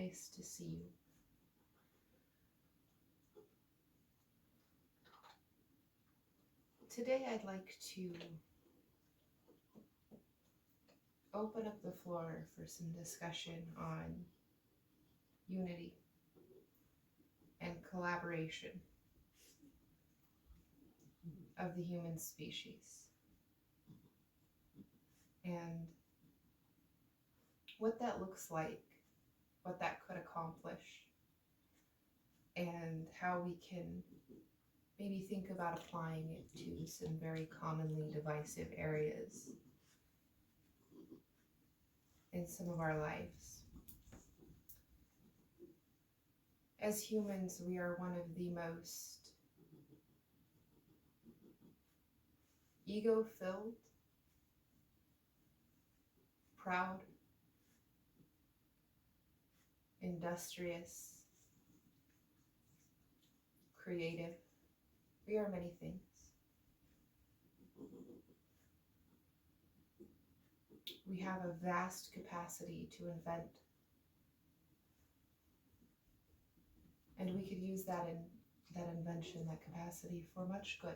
Nice to see you. Today I'd like to open up the floor for some discussion on unity and collaboration of the human species and what that looks like, what that could accomplish, and how we can maybe think about applying it to some very commonly divisive areas in some of our lives. As humans, we are one of the most ego-filled, proud, industrious, creative. We are many things. We have a vast capacity to invent, and we could use that invention, that capacity, for much good.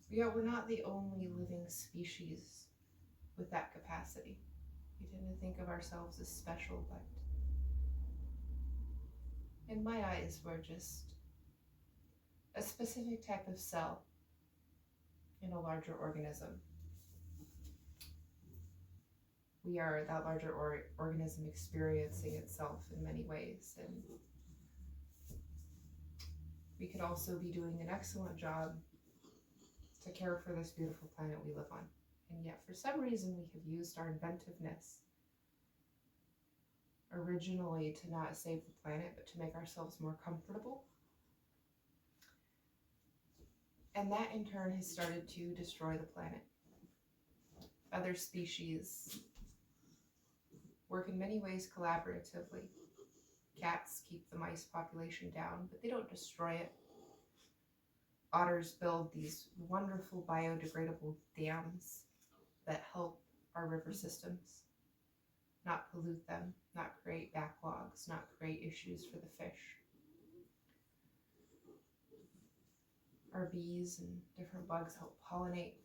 Yet we're not the only living species with that capacity. We tend to think of ourselves as special, but in my eyes, we're just a specific type of cell in a larger organism. We are that larger organism experiencing itself in many ways, and we could also be doing an excellent job to care for this beautiful planet we live on. And yet, for some reason, we have used our inventiveness originally to not save the planet, but to make ourselves more comfortable. And that, in turn, has started to destroy the planet. Other species work in many ways collaboratively. Cats keep the mice population down, but they don't destroy it. Otters build these wonderful biodegradable dams that help our river systems not pollute them, not create backlogs, not create issues for the fish. Our bees and different bugs help pollinate.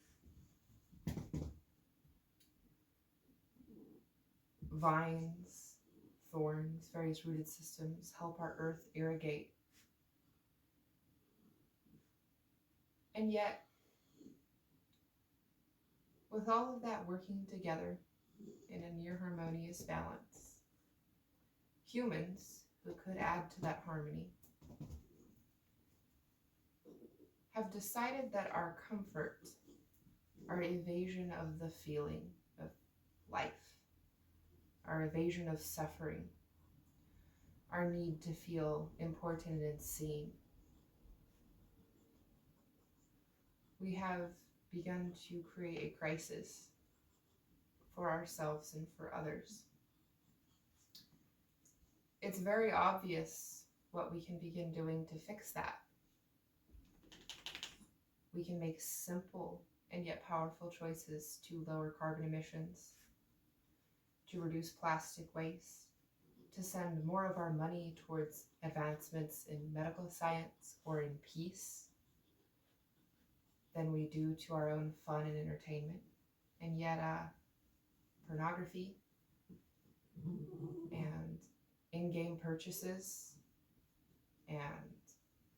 Vines, thorns, various rooted systems help our earth irrigate. And yet, with all of that working together in a near harmonious balance, humans, who could add to that harmony, have decided that our comfort, our evasion of the feeling of life, our evasion of suffering, our need to feel important and seen, we have begun to create a crisis for ourselves and for others. It's very obvious what we can begin doing to fix that. We can make simple and yet powerful choices to lower carbon emissions, to reduce plastic waste, to send more of our money towards advancements in medical science or in peace than we do to our own fun and entertainment. And yet, pornography and in-game purchases and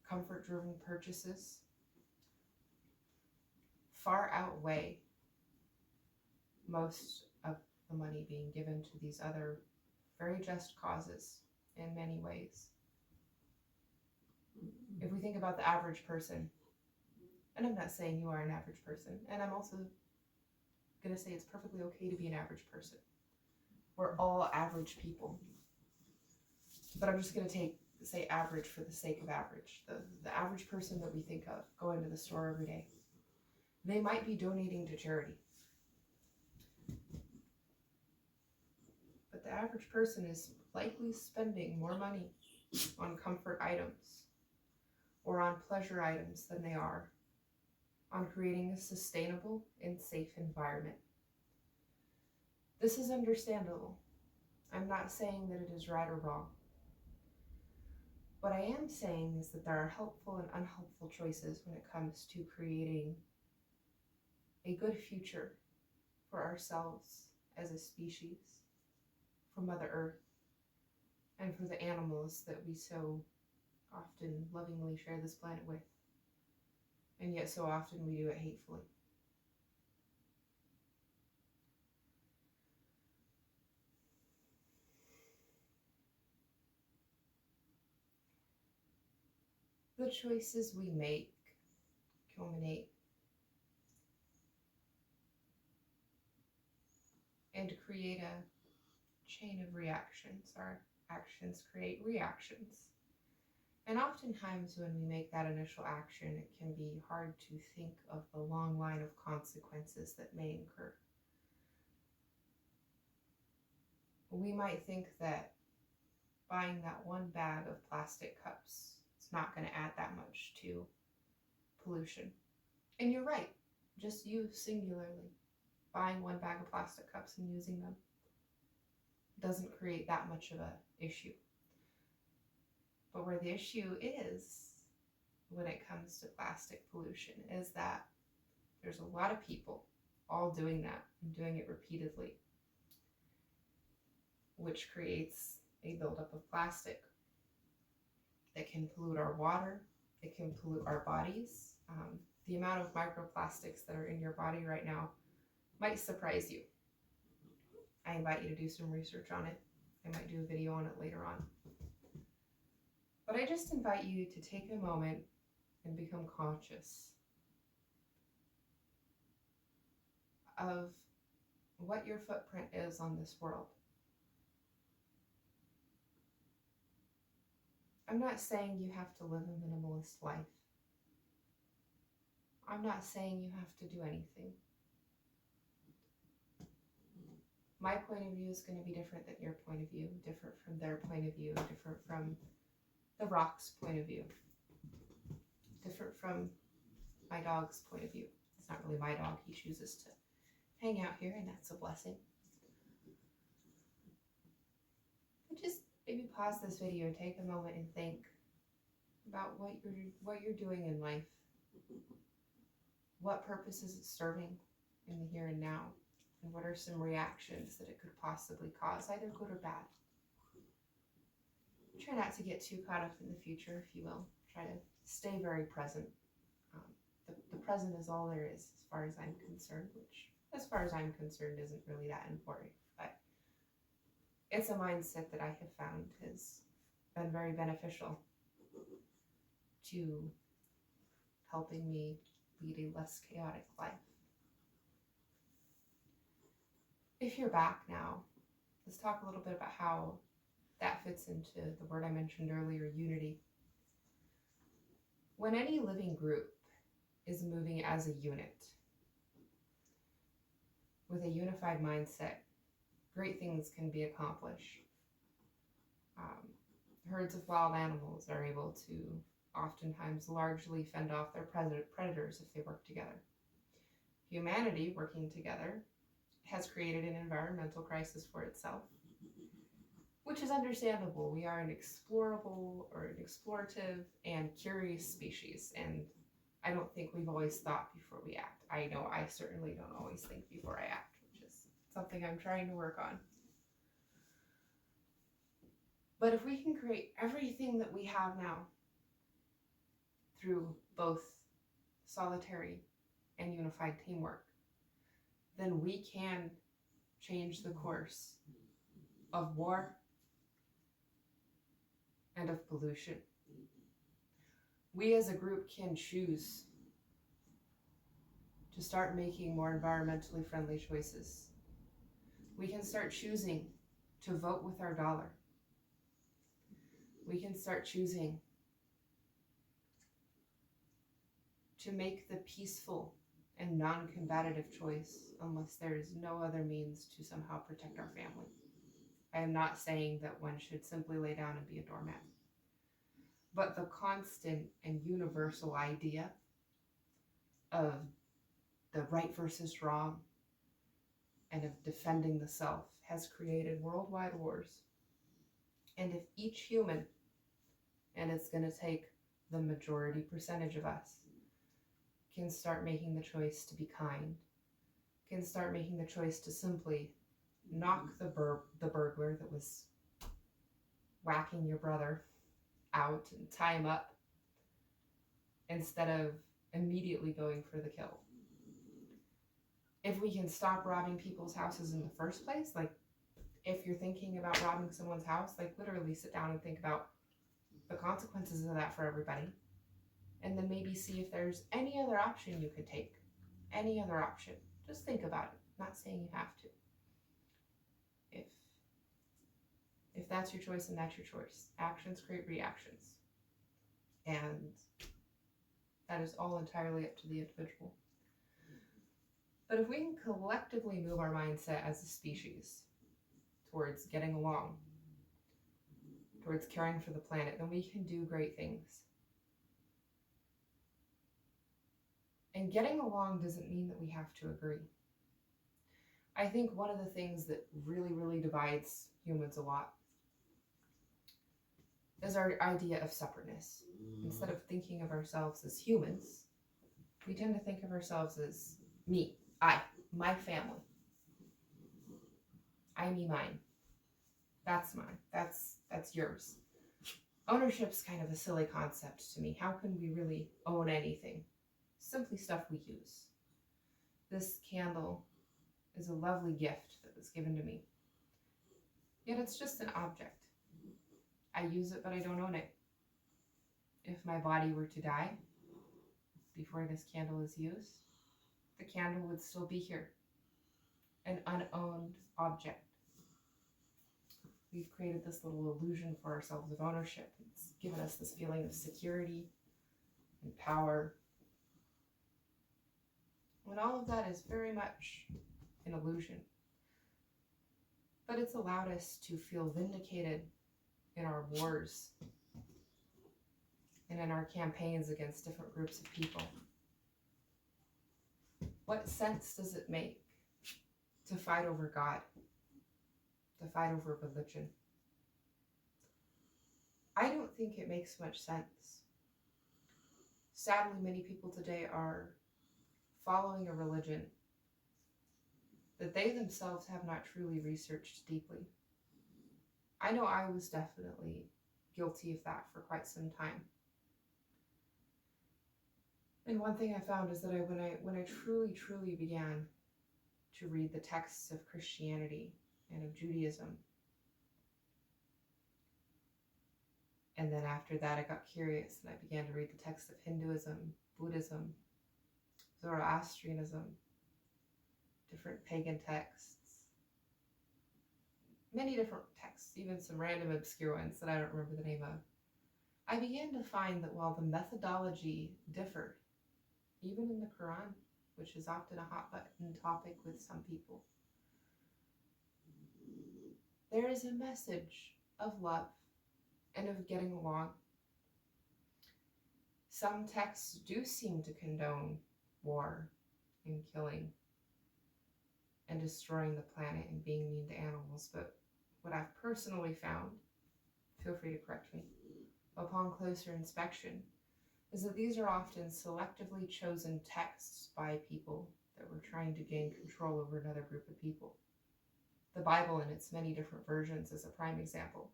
comfort-driven purchases far outweigh most of the money being given to these other very just causes in many ways. If we think about the average person, and I'm not saying you are an average person, and I'm also going to say it's perfectly okay to be an average person. We're all average people. But I'm just going to say average for the sake of average. The average person that we think of going to the store every day. They might be donating to charity. But the average person is likely spending more money on comfort items or on pleasure items than they are on creating a sustainable and safe environment. This is understandable. I'm not saying that it is right or wrong. What I am saying is that there are helpful and unhelpful choices when it comes to creating a good future for ourselves as a species, for Mother Earth, and for the animals that we so often lovingly share this planet with. And yet so often we do it hatefully. The choices we make culminate and create a chain of reactions. Our actions create reactions. And oftentimes when we make that initial action, it can be hard to think of the long line of consequences that may incur. We might think that buying that one bag of plastic cups is not going to add that much to pollution. And you're right, just you singularly buying one bag of plastic cups and using them doesn't create that much of an issue. But where the issue is when it comes to plastic pollution is that there's a lot of people all doing that and doing it repeatedly, which creates a buildup of plastic that can pollute our water, it can pollute our bodies. The amount of microplastics that are in your body right now might surprise you. I invite you to do some research on it. I might do a video on it later on. But I just invite you to take a moment and become conscious of what your footprint is on this world. I'm not saying you have to live a minimalist life. I'm not saying you have to do anything. My point of view is going to be different than your point of view, different from their point of view, different from the rock's point of view, different from my dog's point of view. It's not really my dog, he chooses to hang out here, and that's a blessing. But just maybe pause this video, take a moment and think about what you're doing in life. What purpose is it serving in the here and now? And what are some reactions that it could possibly cause, either good or bad? Try not to get too caught up in the future, if you will. Try to stay very present. The present is all there is, as far as I'm concerned, which, as far as I'm concerned, isn't really that important. But it's a mindset that I have found has been very beneficial to helping me lead a less chaotic life. If you're back now, let's talk a little bit about how that fits into the word I mentioned earlier, unity. When any living group is moving as a unit with a unified mindset, great things can be accomplished. Herds of wild animals are able to oftentimes largely fend off their predators if they work together. Humanity working together has created an environmental crisis for itself, which is understandable. We are an explorable or an explorative and curious species, and I don't think we've always thought before we act. I know I certainly don't always think before I act, which is something I'm trying to work on. But if we can create everything that we have now through both solitary and unified teamwork, then we can change the course of war and of pollution. We as a group can choose to start making more environmentally friendly choices. We can start choosing to vote with our dollar. We can start choosing to make the peaceful and non-combative choice unless there is no other means to somehow protect our family. I am not saying that one should simply lay down and be a doormat. But the constant and universal idea of the right versus wrong and of defending the self has created worldwide wars. And if each human, and it's going to take the majority percentage of us, can start making the choice to be kind, can start making the choice to simply knock the burglar that was whacking your brother out and tie him up instead of immediately going for the kill. If we can stop robbing people's houses in the first place, like if you're thinking about robbing someone's house, like literally sit down and think about the consequences of that for everybody. And then maybe see if there's any other option you could take. Any other option. Just think about it. Not saying you have to. If that's your choice, then that's your choice. Actions create reactions. And that is all entirely up to the individual. But if we can collectively move our mindset as a species towards getting along, towards caring for the planet, then we can do great things. And getting along doesn't mean that we have to agree. I think one of the things that really, really divides humans a lot is our idea of separateness. Instead of thinking of ourselves as humans, we tend to think of ourselves as me, I, my family. I, me, mine. That's mine. That's yours. Ownership's kind of a silly concept to me. How can we really own anything? Simply stuff we use. This candle is a lovely gift that was given to me. Yet it's just an object. I use it, but I don't own it. If my body were to die before this candle is used, the candle would still be here. An unowned object. We've created this little illusion for ourselves of ownership. It's given us this feeling of security and power. When all of that is very much an illusion. But it's allowed us to feel vindicated in our wars and in our campaigns against different groups of people. What sense does it make to fight over God, to fight over religion? I don't think it makes much sense. Sadly, many people today are following a religion that they themselves have not truly researched deeply. I know I was definitely guilty of that for quite some time. And one thing I found is that when I truly began to read the texts of Christianity and of Judaism, and then after that I got curious and I began to read the texts of Hinduism, Buddhism, Zoroastrianism, different pagan texts, many different texts, even some random obscure ones that I don't remember the name of, I began to find that while the methodology differed, even in the Quran, which is often a hot button topic with some people, there is a message of love and of getting along. Some texts do seem to condone war and killing and destroying the planet and being mean to animals, but what I've personally found, feel free to correct me, upon closer inspection, is that these are often selectively chosen texts by people that were trying to gain control over another group of people. The Bible in its many different versions is a prime example.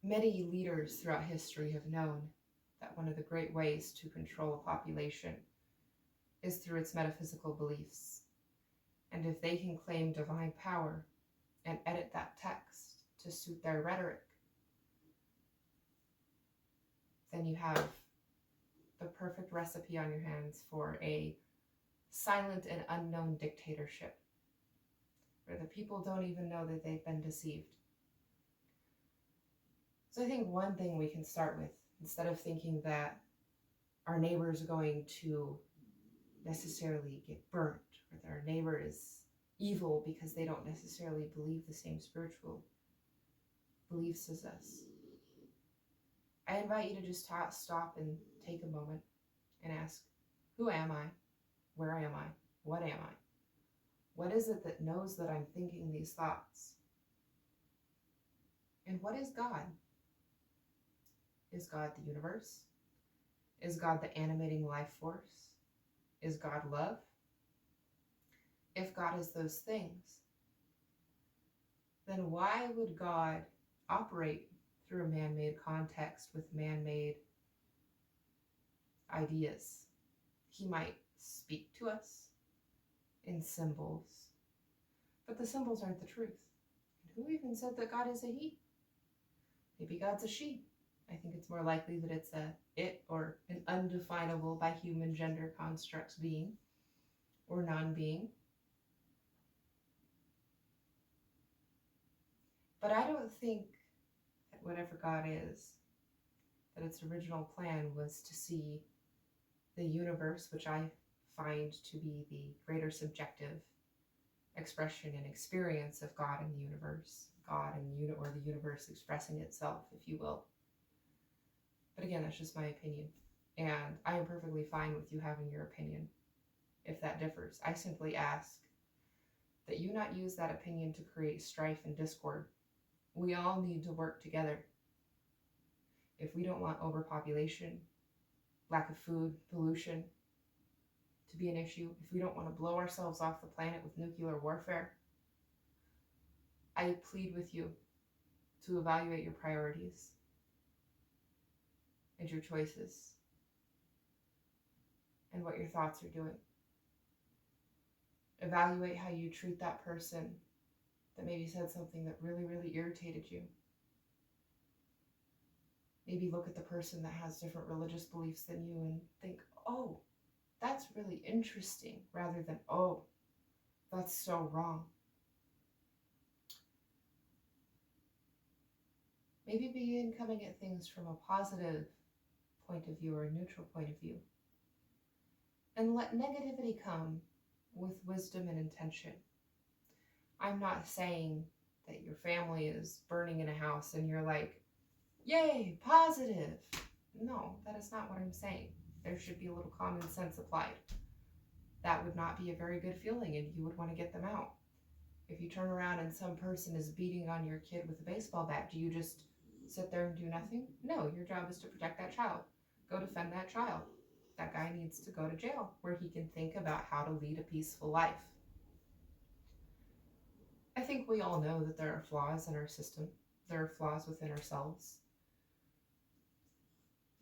Many leaders throughout history have known that one of the great ways to control a population is through its metaphysical beliefs. And if they can claim divine power and edit that text to suit their rhetoric, then you have the perfect recipe on your hands for a silent and unknown dictatorship, where the people don't even know that they've been deceived. So I think one thing we can start with, instead of thinking that our neighbor is going to necessarily get burnt, or that our neighbor is evil because they don't necessarily believe the same spiritual beliefs as us, I invite you to just stop and take a moment and ask, Who am I? Where am I? What am I? What is it that knows that I'm thinking these thoughts? And what is God? Is God the universe? Is God the animating life force? Is God love? If God is those things, then why would God operate through a man-made context with man-made ideas? He might speak to us in symbols, but the symbols aren't the truth. And who even said that God is a he? Maybe God's a she. I think it's more likely that it's a it or an undefinable by human gender constructs being or non-being. But I don't think that whatever God is, that its original plan was to see the universe, which I find to be the greater subjective expression and experience of God in the universe, God and or the universe expressing itself, if you will. But again, that's just my opinion, and I am perfectly fine with you having your opinion if that differs. I simply ask that you not use that opinion to create strife and discord. We all need to work together. If we don't want overpopulation, lack of food, pollution to be an issue, if we don't want to blow ourselves off the planet with nuclear warfare, I plead with you to evaluate your priorities and your choices and what your thoughts are doing. Evaluate how you treat that person that maybe said something that really, really irritated you. Maybe look at the person that has different religious beliefs than you and think, oh, that's really interesting, rather than, oh, that's so wrong. Maybe begin coming at things from a positive point of view or a neutral point of view. And let negativity come with wisdom and intention. I'm not saying that your family is burning in a house and you're like, yay, positive. No, that is not what I'm saying. There should be a little common sense applied. That would not be a very good feeling, and you would want to get them out. If you turn around and some person is beating on your kid with a baseball bat, do you just sit there and do nothing? No, your job is to protect that child. Go defend that child. That guy needs to go to jail where he can think about how to lead a peaceful life. I think we all know that there are flaws in our system. There are flaws within ourselves.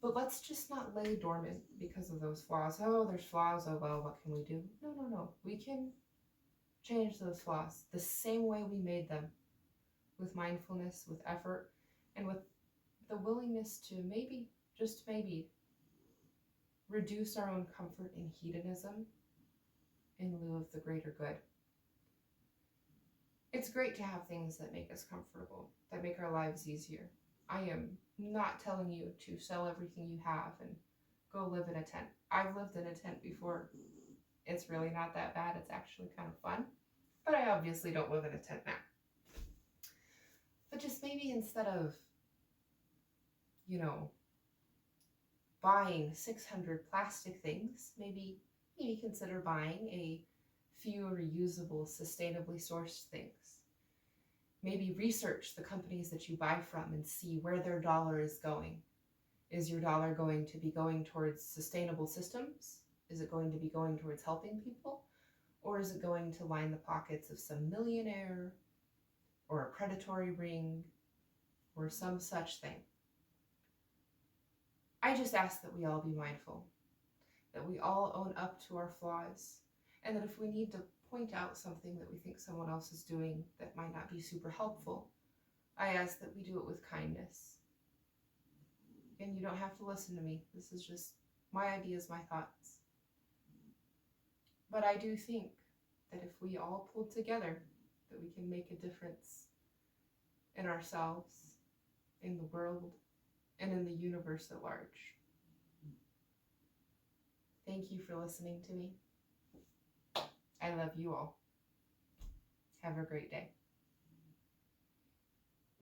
But let's just not lay dormant because of those flaws. Oh, there's flaws. Oh, well, what can we do? No. We can change those flaws the same way we made them, with mindfulness, with effort, and with the willingness to maybe, just maybe, reduce our own comfort in hedonism in lieu of the greater good. It's great to have things that make us comfortable, that make our lives easier. I am not telling you to sell everything you have and go live in a tent. I've lived in a tent before. It's really not that bad. It's actually kind of fun. But I obviously don't live in a tent now. But just maybe instead of, buying 600 plastic things, maybe consider buying a few reusable, sustainably sourced things. Maybe research the companies that you buy from and see where their dollar is going. Is your dollar going to be going towards sustainable systems? Is it going to be going towards helping people? Or is it going to line the pockets of some millionaire or a predatory ring or some such thing? I just ask that we all be mindful, that we all own up to our flaws, and that if we need to point out something that we think someone else is doing that might not be super helpful, I ask that we do it with kindness. And you don't have to listen to me. This is just my ideas, my thoughts. But I do think that if we all pull together, that we can make a difference in ourselves, in the world, and in the universe at large. Thank you for listening to me. I love you all. Have a great day.